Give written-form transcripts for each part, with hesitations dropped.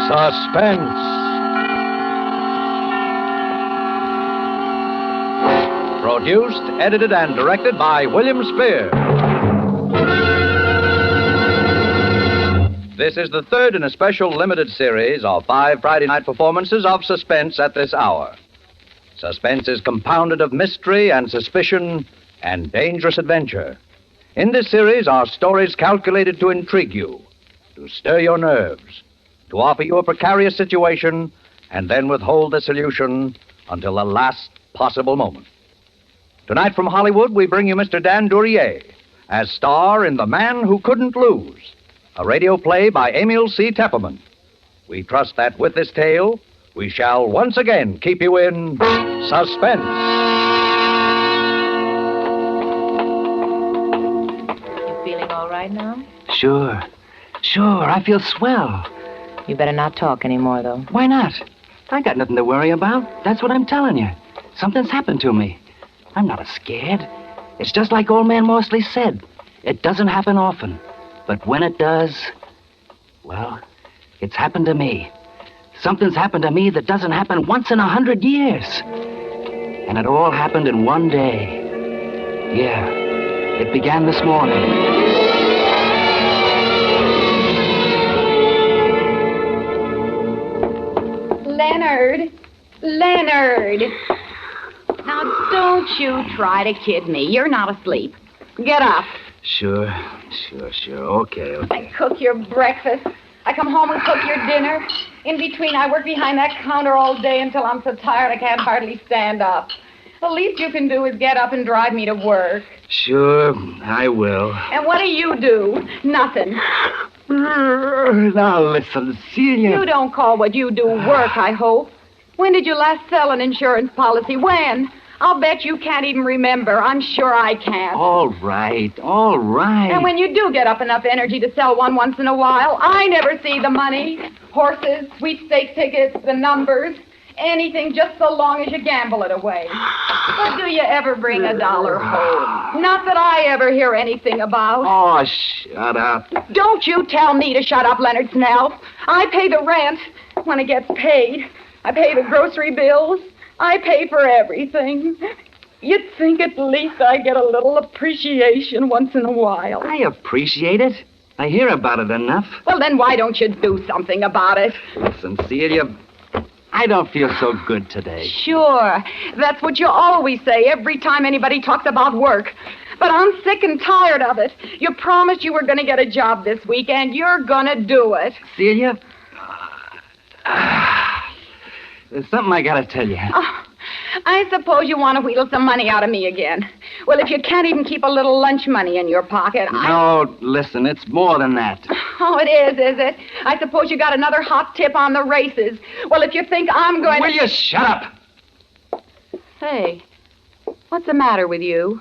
Suspense. Produced, edited, and directed by William Spear. This is the third in a special limited series of 5 Friday night performances of Suspense at this hour. Suspense is compounded of mystery and suspicion and dangerous adventure. In this series are stories calculated to intrigue you, to stir your nerves, to offer you a precarious situation, and then withhold the solution until the last possible moment. Tonight from Hollywood, we bring you Mr. Dan Duryea as star in The Man Who Couldn't Lose, a radio play by Emil C. Tepperman. We trust that with this tale, we shall once again keep you in suspense. You feeling all right now? Sure. I feel swell. You better not talk anymore, though. Why not? I got nothing to worry about. That's what I'm telling you. Something's happened to me. I'm not scared. It's just like old man Morsley said. It doesn't happen often. But when it does, well, it's happened to me. Something's happened to me that doesn't happen once in 100 years. And it all happened in one day. Yeah, it began this morning. Leonard. Now, don't you try to kid me. You're not asleep. Get up. Sure. Okay. I cook your breakfast. I come home and cook your dinner. In between, I work behind that counter all day until I'm so tired I can't hardly stand up. The least you can do is get up and drive me to work. Sure, I will. And what do? Nothing. Now, listen, Celia. You don't call what you do work, I hope. When did you last sell an insurance policy? When? I'll bet you can't even remember. I'm sure I can't. All right. And when you do get up enough energy to sell one once in a while, I never see the money. Horses, sweepstake tickets, the numbers, anything just so long as you gamble it away. But do you ever bring $1 home? Not that I ever hear anything about. Oh, shut up. Don't you tell me to shut up, Leonard Snell. I pay the rent when it gets paid. I pay the grocery bills. I pay for everything. You'd think at least I get a little appreciation once in a while. I appreciate it. I hear about it enough. Well, then why don't you do something about it? Listen, Celia, I don't feel so good today. Sure. That's what you always say every time anybody talks about work. But I'm sick and tired of it. You promised you were going to get a job this week, and you're going to do it. Celia, there's something I got to tell you. Oh, I suppose you want to wheedle some money out of me again. Well, if you can't even keep a little lunch money in your pocket, No, listen, it's more than that. Oh, it is it? I suppose you got another hot tip on the races. Well, if you think I'm going Will you shut up? Hey, what's the matter with you?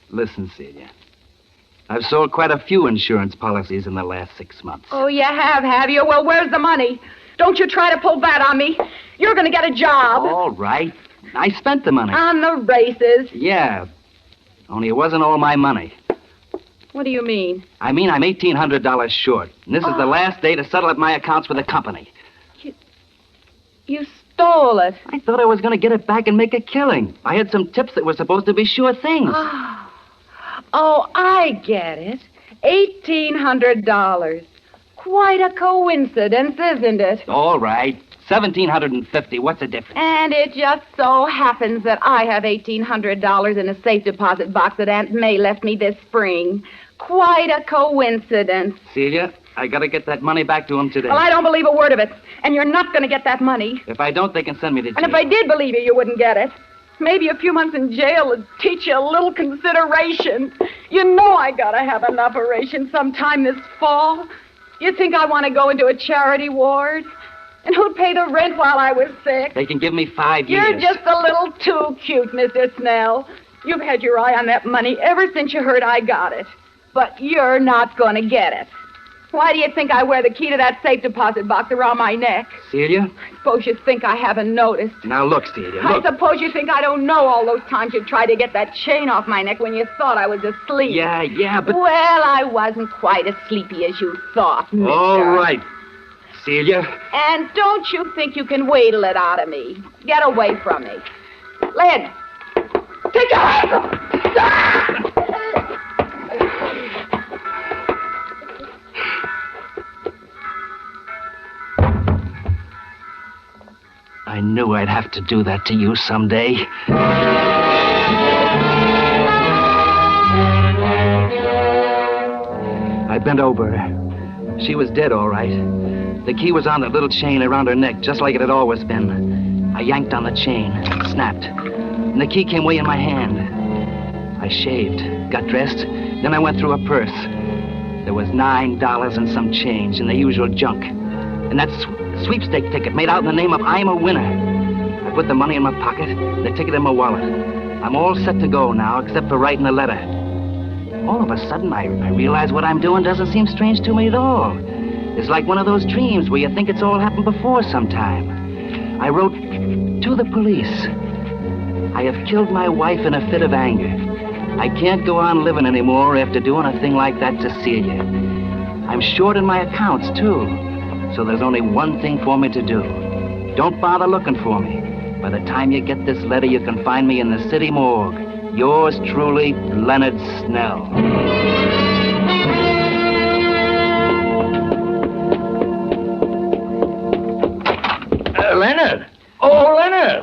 Listen, Celia. I've sold quite a few insurance policies in the last 6 months. Oh, you have you? Well, where's the money? Don't you try to pull that on me. You're going to get a job. All right. I spent the money. On the races? Yeah. Only it wasn't all my money. What do you mean? I mean, I'm $1,800 short. And this is the last day to settle up my accounts with the company. You stole it. I thought I was going to get it back and make a killing. I had some tips that were supposed to be sure things. Oh, I get it. $1,800. Quite a coincidence, isn't it? All right. $1,750. What's the difference? And it just so happens that I have $1,800 in a safe deposit box that Aunt May left me this spring. Quite a coincidence. Celia, I got to get that money back to him today. Well, I don't believe a word of it. And you're not going to get that money. If I don't, they can send me to jail. And if I did believe you wouldn't get it. Maybe a few months in jail would teach you a little consideration. You know I got to have an operation sometime this fall. You think I want to go into a charity ward? And who'd pay the rent while I was sick? They can give me 5 years. You're just a little too cute, Mr. Snell. You've had your eye on that money ever since you heard I got it. But you're not going to get it. Why do you think I wear the key to that safe deposit box around my neck? Celia? I suppose you think I haven't noticed. Now look, Celia, look. I suppose you think I don't know all those times you tried to get that chain off my neck when you thought I was asleep. Yeah, but... Well, I wasn't quite as sleepy as you thought, mister. All right. Celia. And don't you think you can wheedle it out of me? Get away from me. Len, take your hands off! I knew I'd have to do that to you someday. I bent over her. She was dead, all right. The key was on that little chain around her neck, just like it had always been. I yanked on the chain. It snapped. And the key came way in my hand. I shaved, got dressed, then I went through her purse. There was $9 and some change and the usual junk. And that sweepstake ticket made out in the name of I'm a Winner. I put the money in my pocket, the ticket in my wallet. I'm all set to go now, except for writing a letter. All of a sudden, I realize what I'm doing doesn't seem strange to me at all. It's like one of those dreams where you think it's all happened before sometime. I wrote to the police. I have killed my wife in a fit of anger. I can't go on living anymore after doing a thing like that to Celia. I'm short in my accounts, too. So there's only one thing for me to do. Don't bother looking for me. By the time you get this letter, you can find me in the city morgue. Yours truly, Leonard Snell. Leonard! Oh, Leonard!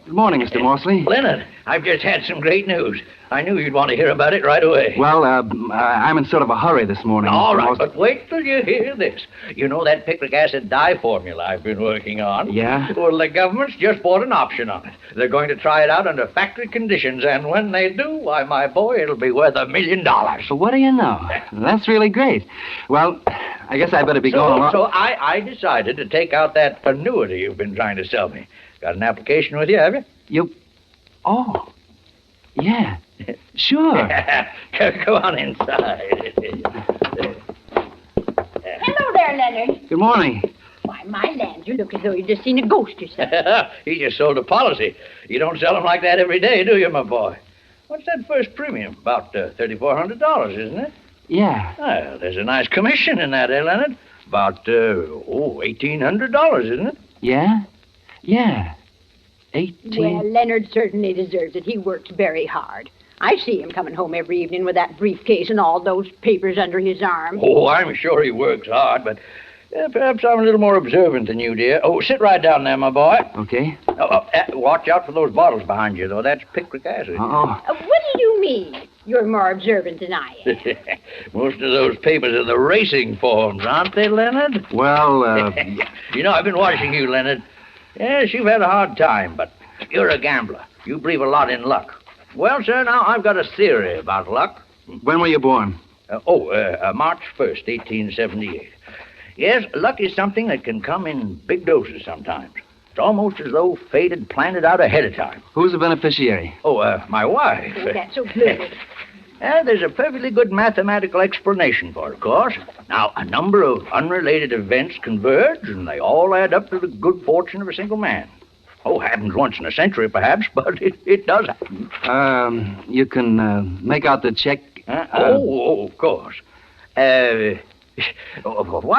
Good morning, Mr. Morsley. Leonard, I've just had some great news. I knew you'd want to hear about it right away. Well, I'm in sort of a hurry this morning. All Mr. right, Morsley. but wait till you hear this. You know that picric acid dye formula I've been working on? Yeah? Well, the government's just bought an option on it. They're going to try it out under factory conditions, and when they do, why, my boy, it'll be worth $1 million. So what do you know? That's really great. Well, I guess I better be going along. So I decided to take out that annuity you've been trying to sell me. Got an application with you, have you? Oh, yeah, sure. Go on inside. Hello there, Leonard. Good morning. Why, my land, you look as though you'd just seen a ghost yourself. He just sold a policy. You don't sell them like that every day, do you, my boy? What's that first premium? About $3,400, isn't it? Yeah. Well, there's a nice commission in that, Leonard? About, $1,800, isn't it? Yeah? Yeah. 18. Well, Leonard certainly deserves it. He works very hard. I see him coming home every evening with that briefcase and all those papers under his arm. Oh, I'm sure he works hard, but perhaps I'm a little more observant than you, dear. Oh, sit right down there, my boy. Okay. Watch out for those bottles behind you, though. That's picric acid. Uh-oh. What do you mean? You're more observant than I am. Most of those papers are the racing forms, aren't they, Leonard? Well, You know, I've been watching you, Leonard. Yes, you've had a hard time, but you're a gambler. You believe a lot in luck. Well, sir, now I've got a theory about luck. when were you born? March 1st, 1878. Yes, luck is something that can come in big doses sometimes. It's almost as though fate had planned it out ahead of time. Who's the beneficiary? My wife. Oh, that's so good. There's a perfectly good mathematical explanation for it, of course. Now, a number of unrelated events converge, and they all add up to the good fortune of a single man. Oh, happens once in a century, perhaps, but it does happen. You can make out the check. Of course. Why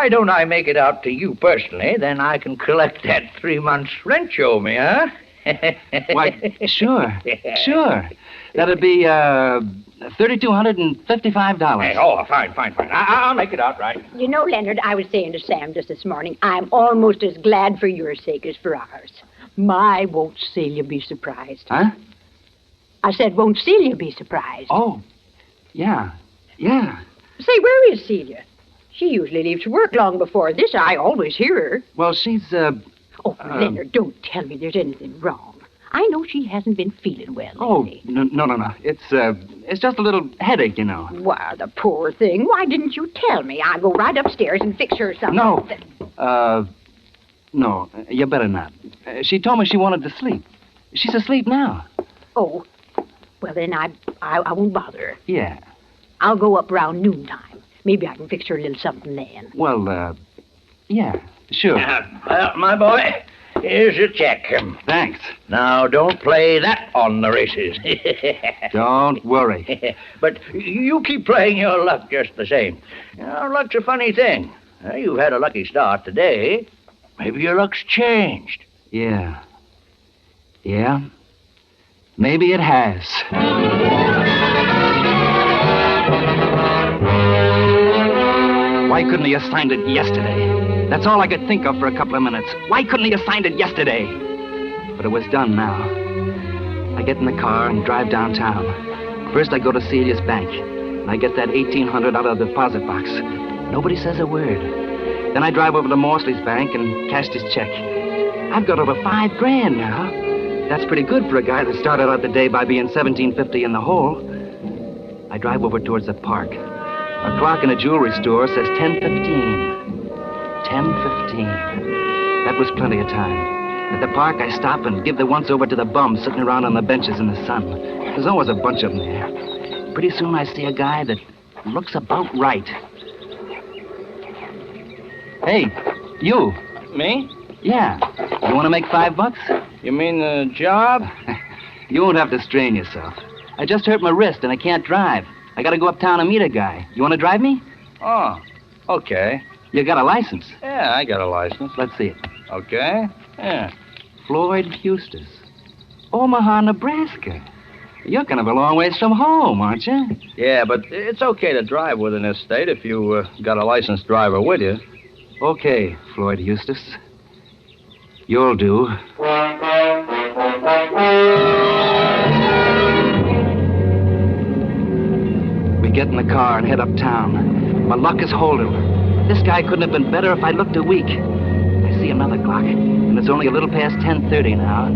don't I make it out to you personally? Then I can collect that 3 months' rent you owe me, huh? Why, sure. Sure. That'd be $3,255. Hey, fine. I'll make it out right. You know, Leonard, I was saying to Sam just this morning, I'm almost as glad for your sake as for ours. My, won't Celia be surprised? Huh? I said, won't Celia be surprised? Oh, yeah. Say, where is Celia? She usually leaves work long before this. I always hear her. Well, she's, Leonard, don't tell me there's anything wrong. I know she hasn't been feeling well lately. No. It's just a little headache, you know. Why, the poor thing. Why didn't you tell me? I'll go right upstairs and fix her something. No, you better not. She told me she wanted to sleep. She's asleep now. Oh, well, then I won't bother her. Yeah. I'll go up around noontime. Maybe I can fix her a little something then. Well, yeah, sure. Well, my boy, here's your check. Thanks. Now, don't play that on the races. Don't worry. But you keep playing your luck just the same. You know, luck's a funny thing. You've had a lucky start today. Maybe your luck's changed. Yeah. Yeah? Maybe it has. Why couldn't he have signed it yesterday? That's all I could think of for a couple of minutes. Why couldn't he have signed it yesterday? But it was done now. I get in the car and drive downtown. First, I go to Celia's bank, and I get that $1,800 out of the deposit box. Nobody says a word. Then I drive over to Morsley's bank and cash his check. I've got over $5,000 now. That's pretty good for a guy that started out the day by being $1,750 in the hole. I drive over towards the park. A clock in a jewelry store says 10:15. 10:15. That was plenty of time. At the park, I stop and give the once-over to the bums sitting around on the benches in the sun. There's always a bunch of them there. Pretty soon I see a guy that looks about right. Hey, you. Me? Yeah. You want to make $5? You mean the job? You won't have to strain yourself. I just hurt my wrist and I can't drive. I got to go uptown and meet a guy. You want to drive me? Oh, okay. You got a license? Yeah, I got a license. Let's see it. Okay. Yeah. Floyd Eustace. Omaha, Nebraska. You're kind of a long ways from home, aren't you? Yeah, but it's okay to drive within this state if you got a licensed driver with you. Okay, Floyd Eustace. You'll do. We get in the car and head uptown. My luck is holding. This guy couldn't have been better if I looked a week. I see another clock, and it's only a little past 10:30 now.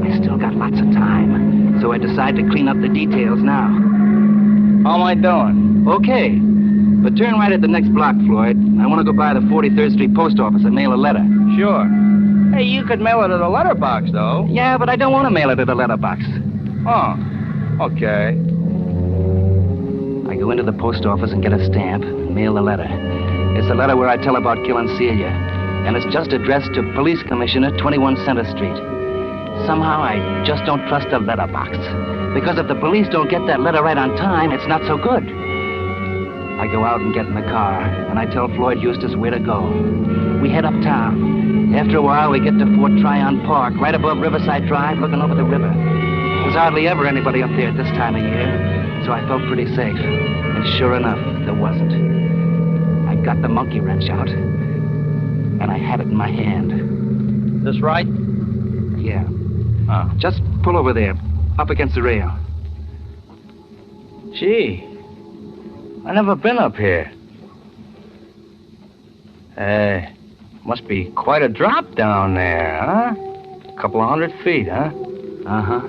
I still got lots of time, so I decide to clean up the details now. How am I doing? Okay, but turn right at the next block, Floyd. I want to go by the 43rd Street post office and mail a letter. Sure. Hey, you could mail it at a letterbox, though. Yeah, but I don't want to mail it at a letterbox. Oh, okay. I go into the post office and get a stamp and mail the letter. It's the letter where I tell about killing Celia. And it's just addressed to Police Commissioner, 21 Center Street. Somehow I just don't trust the letterbox. Because if the police don't get that letter right on time, it's not so good. I go out and get in the car, and I tell Floyd Eustace where to go. We head uptown. After a while, we get to Fort Tryon Park, right above Riverside Drive, looking over the river. There's hardly ever anybody up there at this time of year, so I felt pretty safe. And sure enough, there wasn't. I got the monkey wrench out, and I had it in my hand. This right? Yeah. Oh. Just pull over there, up against the rail. Gee, I never been up here. Must be quite a drop down there, huh? A couple of 100 feet, huh? Uh-huh.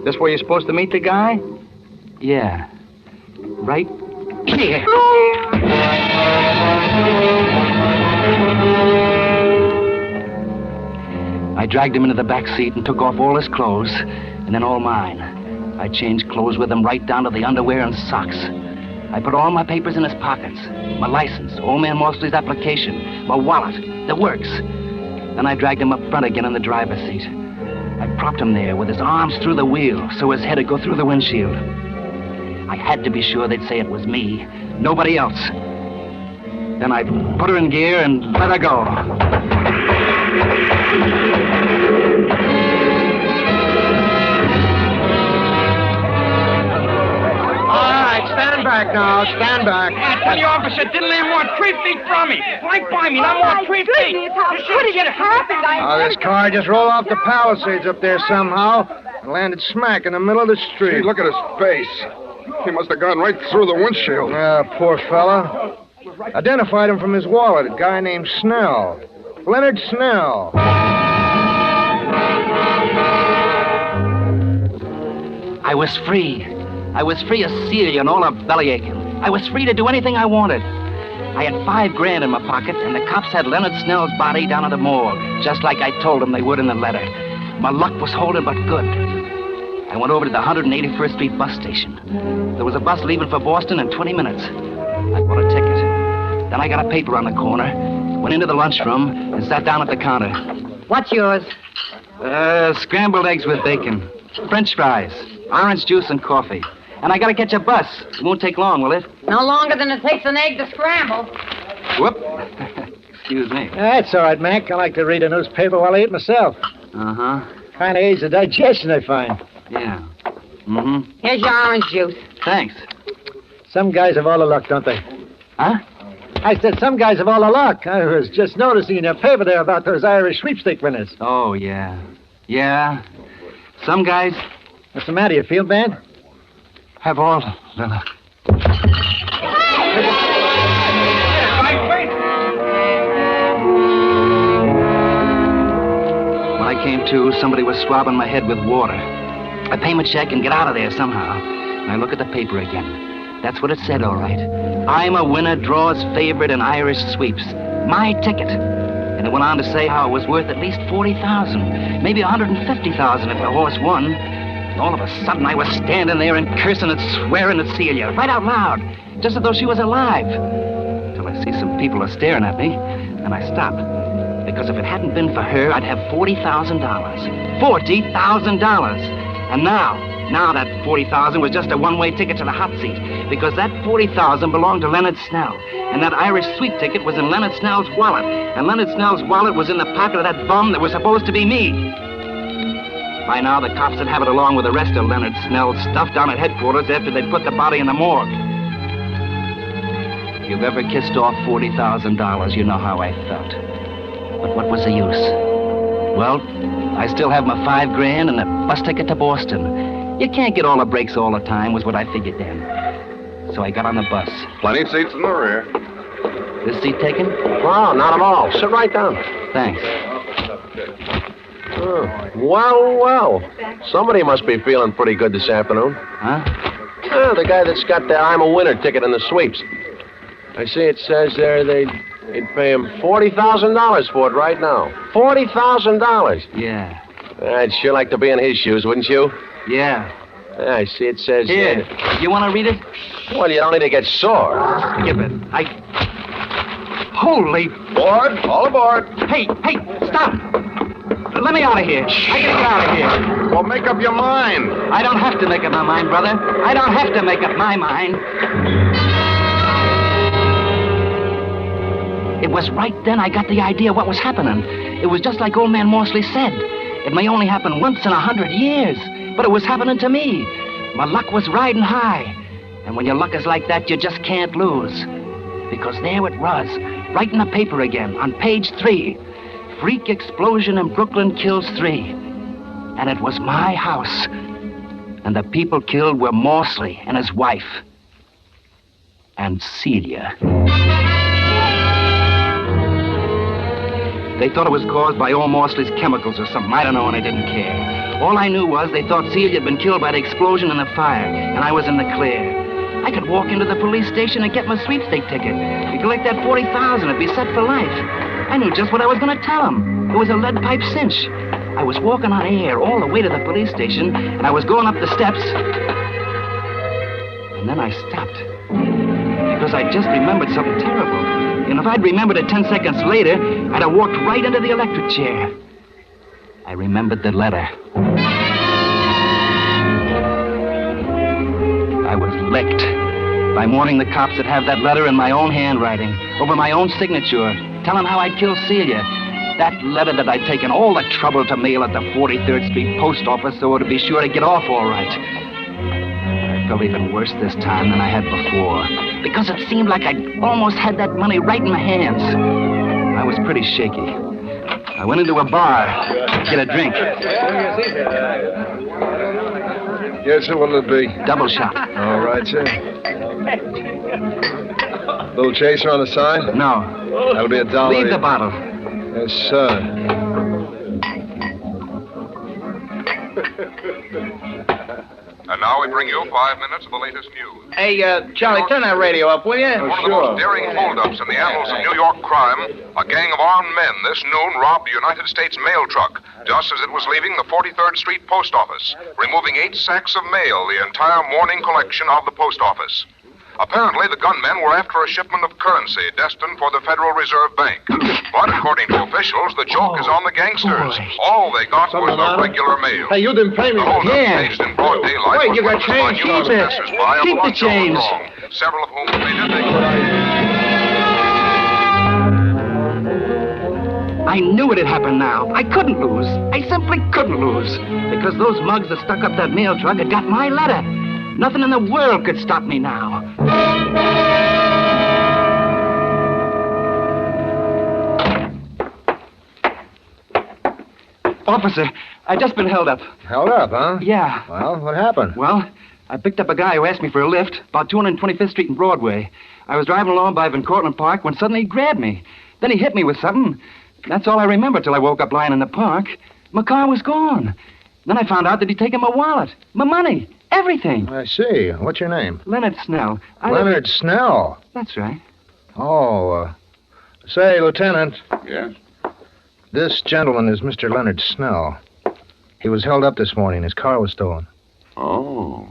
This where you're supposed to meet the guy? Yeah. Right here. I dragged him into the back seat and took off all his clothes, and then all mine. I changed clothes with him right down to the underwear and socks. I put all my papers in his pockets. My license, old man Morsley's application, my wallet, the works. Then I dragged him up front again in the driver's seat. I propped him there with his arms through the wheel so his head would go through the windshield. I had to be sure they'd say it was me, nobody else. Then I put her in gear and let her go. Stand back now. Stand back. I tell you, officer, didn't land more 3 feet from me. Right by me, not more 3 feet. How could it happen? This car just rolled off the Palisades up there somehow and landed smack in the middle of the street. Gee, look at his face. He must have gone right through the windshield. Poor fella. Identified him from his wallet, a guy named Snell. Leonard Snell. I was free. I was free of Celia and all her bellyaching. I was free to do anything I wanted. I had $5,000 in my pocket, and the cops had Leonard Snell's body down at the morgue, just like I told them they would in the letter. My luck was holding but good. I went over to the 181st Street bus station. There was a bus leaving for Boston in 20 minutes. I bought a ticket. Then I got a paper on the corner, went into the lunchroom, and sat down at the counter. What's yours? Scrambled eggs with bacon, French fries, orange juice, and coffee. And I gotta catch a bus. It won't take long, will it? No longer than it takes an egg to scramble. Whoop. Excuse me. That's all right, Mac. I like to read a newspaper while I eat myself. Uh-huh. Kind of aids the digestion, I find. Yeah. Mm-hmm. Here's your orange juice. Thanks. Some guys have all the luck, don't they? Huh? I said some guys have all the luck. I was just noticing in your paper there about those Irish sweepstake winners. Oh, yeah. Yeah. Some guys What's the matter? You feel bad? have all the luck. When I came to, somebody was swabbing my head with water. I pay my check and get out of there somehow. And I look at the paper again. That's what it said, all right. I'm a winner, draws favorite in Irish sweeps. My ticket. And it went on to say how it was worth at least $40,000, maybe $150,000 if the horse won. And all of a sudden, I was standing there and cursing and swearing at Celia, right out loud, just as though she was alive. Till I see some people are staring at me, and I stop. Because if it hadn't been for her, I'd have $40,000. $40,000! And now that $40,000 was just a one-way ticket to the hot seat, because that $40,000 belonged to Leonard Snell, and that Irish sweep ticket was in Leonard Snell's wallet, and Leonard Snell's wallet was in the pocket of that bum that was supposed to be me. By now, the cops would have it along with the rest of Leonard Snell's stuff down at headquarters after they'd put the body in the morgue. If you've ever kissed off $40,000, you know how I felt. But what was the use? Well, I still have my $5,000 and a bus ticket to Boston. You can't get all the breaks all the time, was what I figured then. So I got on the bus. Plenty of seats in the rear. This seat taken? Oh, not at all. Sit right down. Thanks. Oh, well. Somebody must be feeling pretty good this afternoon. Huh? The guy that's got the I'm a winner ticket in the sweeps. I see it says there they'd pay him $40,000 for it right now. $40,000. Yeah. I'd sure like to be in his shoes, wouldn't you? Yeah. I see it says... Here, you want to read it? Well, you don't need to get sore. Give it. Holy... Board, all aboard. Hey, stop! Let me out of here. I gotta get out of here. Well, make up your mind. I don't have to make up my mind, brother. I don't have to make up my mind. It was right then I got the idea what was happening. It was just like old man Morsley said. It may only happen once in 100 years, but it was happening to me. My luck was riding high. And when your luck is like that, you just can't lose. Because there it was, right in the paper again, on page 3. Freak explosion in Brooklyn kills 3. And it was my house. And the people killed were Morsley and his wife. And Celia. They thought it was caused by old Morsley's chemicals or something. I don't know, and I didn't care. All I knew was they thought Celia had been killed by the explosion and the fire, and I was in the clear. I could walk into the police station and get my sweepstake ticket. You collect that $40,000, it'd be set for life. I knew just what I was going to tell them. It was a lead pipe cinch. I was walking on air all the way to the police station, and I was going up the steps. And then I stopped. Because I just remembered something terrible. And if I'd remembered it 10 seconds later, I'd have walked right into the electric chair. I remembered the letter. I was licked. By morning, the cops would have that letter in my own handwriting, over my own signature, telling how I'd killed Celia. That letter that I'd taken all the trouble to mail at the 43rd Street post office so it'd be sure to get off all right. I felt even worse this time than I had before, because it seemed like I'd almost had that money right in my hands. I was pretty shaky. I went into a bar to get a drink. Yes, sir, what'll it be? Double shot. All right, sir. Little chaser on the side? No. That'll be $1. Leave the bottle. Yes, sir. And now we bring you 5 minutes of the latest news. Hey, Charlie, turn that radio up, will you? One of the most daring holdups in the annals of New York crime, a gang of armed men this noon robbed a United States mail truck just as it was leaving the 43rd Street post office, removing 8 sacks of mail, the entire morning collection of the post office. Apparently, the gunmen were after a shipment of currency destined for the Federal Reserve Bank. But according to officials, the joke is on the gangsters. All they got was the regular mail. Hey, you didn't pay me. The holdup staged in broad daylight. Wait, you got change? Keep it. Keep the change. Several of whom they did. I knew it had happened now. I couldn't lose. I simply couldn't lose. Because those mugs that stuck up that mail truck had got my letter. Nothing in the world could stop me now. Officer, I just been held up. Held up, huh? Yeah. Well, what happened? Well, I picked up a guy who asked me for a lift about 225th Street and Broadway. I was driving along by Van Cortlandt Park when suddenly he grabbed me. Then he hit me with something. That's all I remember till I woke up lying in the park. My car was gone. Then I found out that he'd taken my wallet, my money, everything. I see. What's your name? Leonard Snell. Leonard Snell? That's right. Oh, say, Lieutenant. Yes? This gentleman is Mr. Leonard Snell. He was held up this morning. His car was stolen. Oh.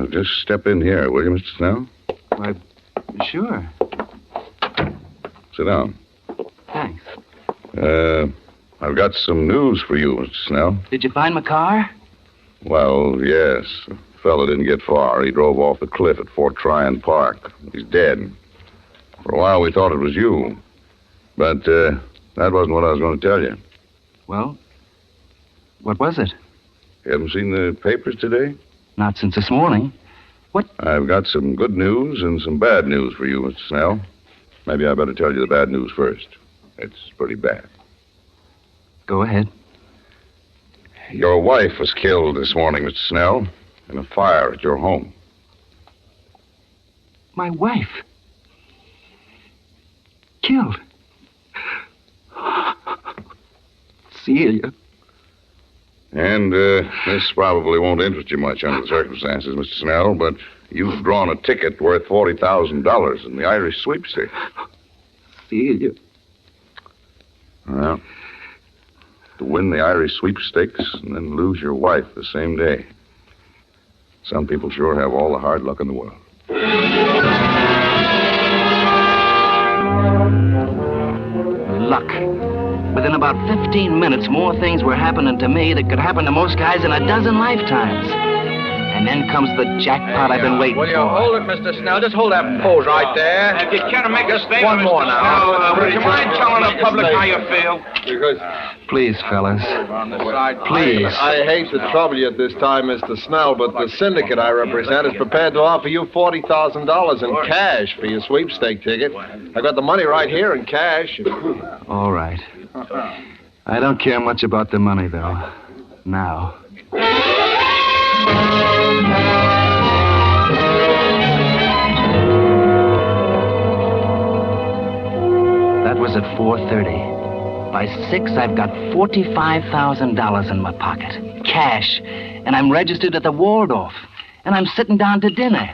Just step in here, will you, Mr. Snell? Why, sure. Sit down. Thanks. I've got some news for you, Mr. Snell. Did you find my car? Well, yes. The fellow didn't get far. He drove off the cliff at Fort Tryon Park. He's dead. For a while, we thought it was you. But, that wasn't what I was going to tell you. Well, what was it? You haven't seen the papers today? Not since this morning. What? I've got some good news and some bad news for you, Mr. Snell. Maybe I better tell you the bad news first. It's pretty bad. Go ahead. Your wife was killed this morning, Mr. Snell, in a fire at your home. My wife? Killed? Celia. And this probably won't interest you much under the circumstances, Mr. Snell, but you've drawn a ticket worth $40,000 in the Irish sweepstakes. Celia. Well, to win the Irish sweepstakes and then lose your wife the same day. Some people sure have all the hard luck in the world. Luck. Within about 15 minutes, more things were happening to me that could happen to most guys in a dozen lifetimes. And then comes the jackpot I've been waiting for. Will you hold it, Mr. Snell? Just hold that pose right there. If you care to make Just a statement, one more Mr. now. Snell, would you mind telling the public how you feel? Because Please, fellas. Please. I hate to trouble you at this time, Mr. Snell, but the syndicate I represent is prepared to offer you $40,000 in cash for your sweepstake ticket. I got the money right here in cash. All right. I don't care much about the money, though. Now. That was at 4:30. By 6, I've got $45,000 in my pocket. Cash. And I'm registered at the Waldorf. And I'm sitting down to dinner.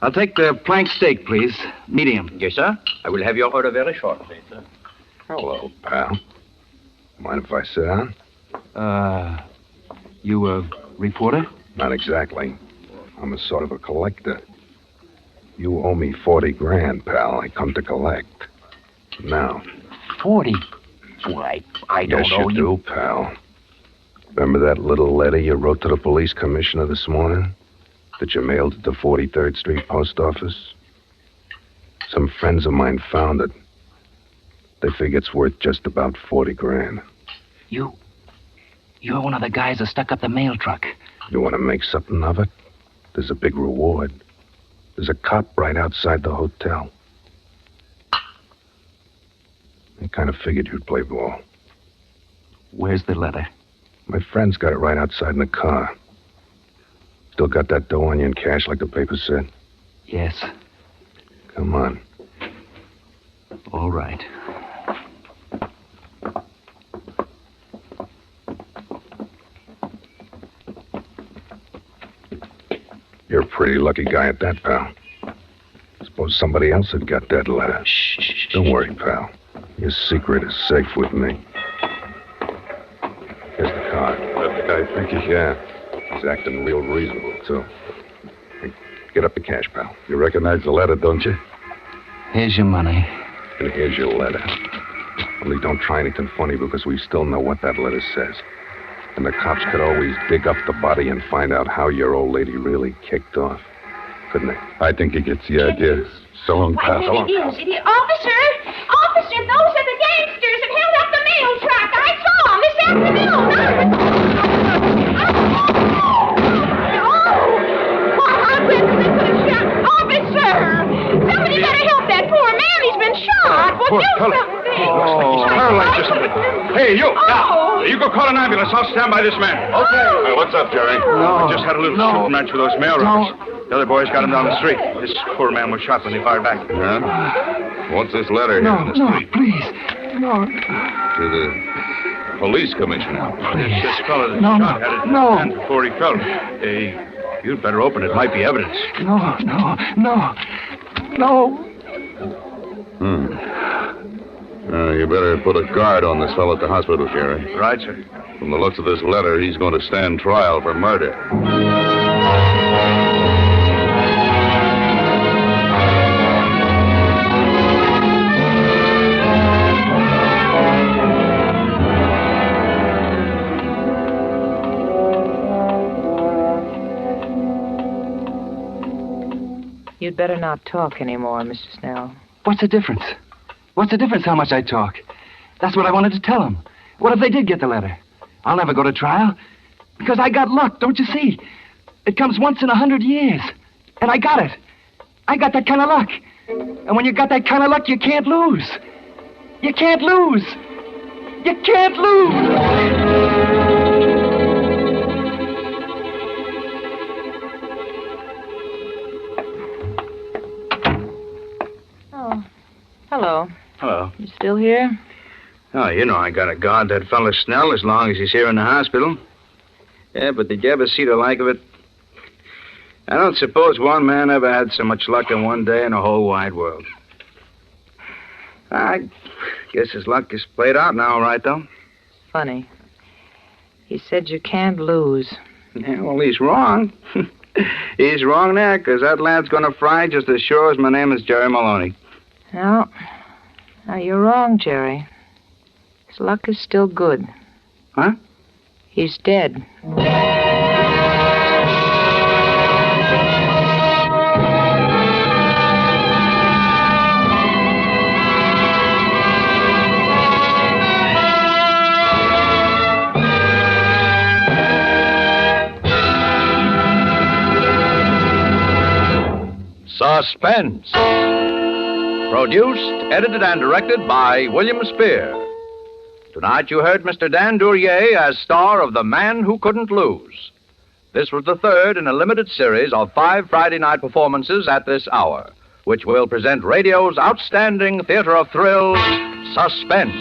I'll take the plank steak, please. Medium. Yes, sir. I will have your order very shortly, sir. Hello, pal. Mind if I sit down? You a reporter? Not exactly. I'm a sort of a collector. You owe me 40 grand, pal. I come to collect. Now. 40? Why, I don't know you. Yes, you do, pal. Remember that little letter you wrote to the police commissioner this morning? That you mailed at the 43rd Street post office? Some friends of mine found it. They figure it's worth just about 40 grand. You're one of the guys that stuck up the mail truck. You want to make something of it? There's a big reward. There's a cop right outside the hotel. I kind of figured you'd play ball. Where's the letter? My friend's got it right outside in the car. Still got that dough on you in cash like the paper said? Yes. Come on. All right. You're a pretty lucky guy at that, pal. Suppose somebody else had got that letter. Shh. Don't worry, pal. Your secret is safe with me. Here's the card. That the guy think you? Yeah. He's acting real reasonable, too. Hey, get up the cash, pal. You recognize the letter, don't you? Here's your money. And here's your letter. Only don't try anything funny because we still know what that letter says. And the cops could always dig up the body and find out how your old lady really kicked off. Couldn't they? I think he gets the idea. So long, pal. So long, pal. Officer! Officer, those are the gangsters have held up the mail truck. I saw them this afternoon. How quick they could have shot. Officer! Somebody better help that poor man. He's been shot. Well, do something. He's paralyzed or something. Hey, you! Yeah. You go call an ambulance. I'll stand by this man. Okay. Hey, what's up, Jerry? I just had a little shooting match with those mail robbers. The other boys got him down the street. This poor man was shot when they fired back. Yeah? What's this letter here in the street? Please. No. To the police commissioner. This fellow that shot had it in his hand before he fell. You'd better open it. Might be evidence. No. You better put a guard on this fellow at the hospital, Jerry. Right, sir. From the looks of this letter, he's going to stand trial for murder. You'd better not talk anymore, Mr. Snell. What's the difference? What's the difference how much I talk? That's what I wanted to tell them. What if they did get the letter? I'll never go to trial. Because I got luck, don't you see? It comes once in 100 years. And I got it. I got that kind of luck. And when you got that kind of luck, you can't lose. You can't lose. You can't lose. Hello. Hello. You still here? Oh, you know I gotta guard that fellow Snell as long as he's here in the hospital. Yeah, but did you ever see the like of it? I don't suppose one man ever had so much luck in one day in the whole wide world. I guess his luck is played out now, all right, though? Funny. He said you can't lose. Yeah, well, he's wrong. He's wrong there, because that lad's gonna fry just as sure as my name is Jerry Maloney. No, you're wrong, Jerry. His luck is still good. Huh? He's dead. Suspense. Produced, edited, and directed by William Spear. Tonight you heard Mr. Dan Duryea as star of The Man Who Couldn't Lose. This was the third in a limited series of 5 Friday night performances at this hour, which will present radio's outstanding theater of thrills, Suspense.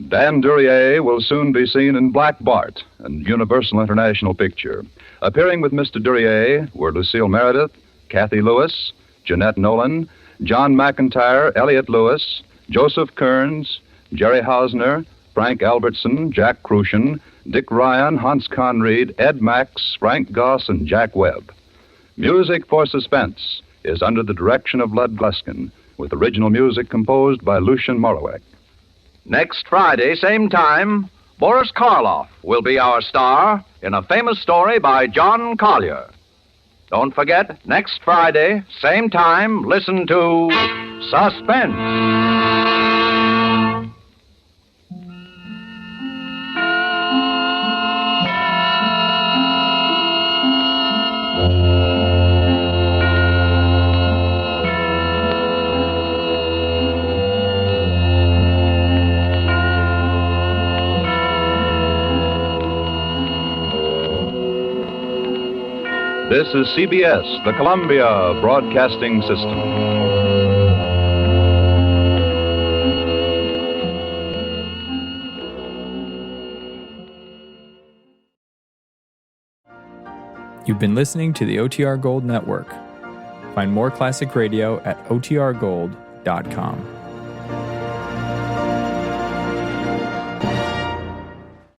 Dan Duryea will soon be seen in Black Bart, a Universal International picture. Appearing with Mr. Duryea were Lucille Meredith, Kathy Lewis, Jeanette Nolan, John McIntyre, Elliot Lewis, Joseph Kearns, Jerry Hausner, Frank Albertson, Jack Crucian, Dick Ryan, Hans Conried, Ed Max, Frank Goss, and Jack Webb. Music for Suspense is under the direction of Lud Gluskin, with original music composed by Lucien Morawek. Next Friday, same time, Boris Karloff will be our star in a famous story by John Collier. Don't forget, next Friday, same time, listen to Suspense. This is CBS, the Columbia Broadcasting System. You've been listening to the OTR Gold Network. Find more classic radio at otrgold.com.